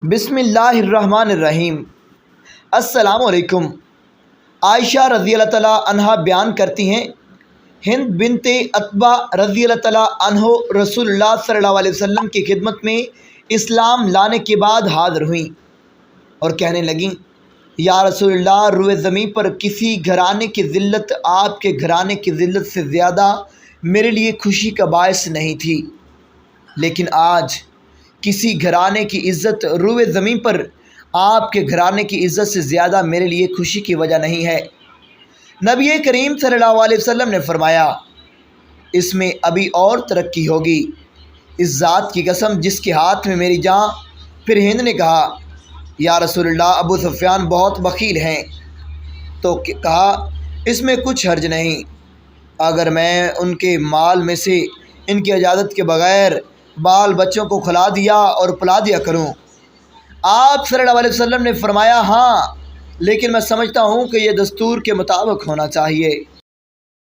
بسم اللہ الرحمن الرحیم۔ السلام علیکم۔ عائشہ رضی اللہ تعالیٰ عنہ بیان کرتی ہیں، ہند بنت عتبہ رضی اللہ تعالیٰ عنہ رسول اللہ صلی اللہ علیہ وسلم کی خدمت میں اسلام لانے کے بعد حاضر ہوئیں اور کہنے لگیں، یا رسول اللہ، روئے زمین پر کسی گھرانے کی ذلت آپ کے گھرانے کی ذلت سے زیادہ میرے لیے خوشی کا باعث نہیں تھی، لیکن آج کسی گھرانے کی عزت روئے زمین پر آپ کے گھرانے کی عزت سے زیادہ میرے لیے خوشی کی وجہ نہیں ہے۔ نبی کریم صلی اللہ علیہ وسلم نے فرمایا، اس میں ابھی اور ترقی ہوگی، اس ذات کی قسم جس کے ہاتھ میں میری جان۔ پھر ہند نے کہا، یا رسول اللہ، ابو سفیان بہت بخیل ہیں۔ تو کہا، اس میں کچھ حرج نہیں اگر میں ان کے مال میں سے ان کی اجازت کے بغیر بال بچوں کو کھلا دیا اور پلا دیا کروں۔ آپ صلی اللہ علیہ وسلم نے فرمایا، ہاں، لیکن میں سمجھتا ہوں کہ یہ دستور کے مطابق ہونا چاہیے۔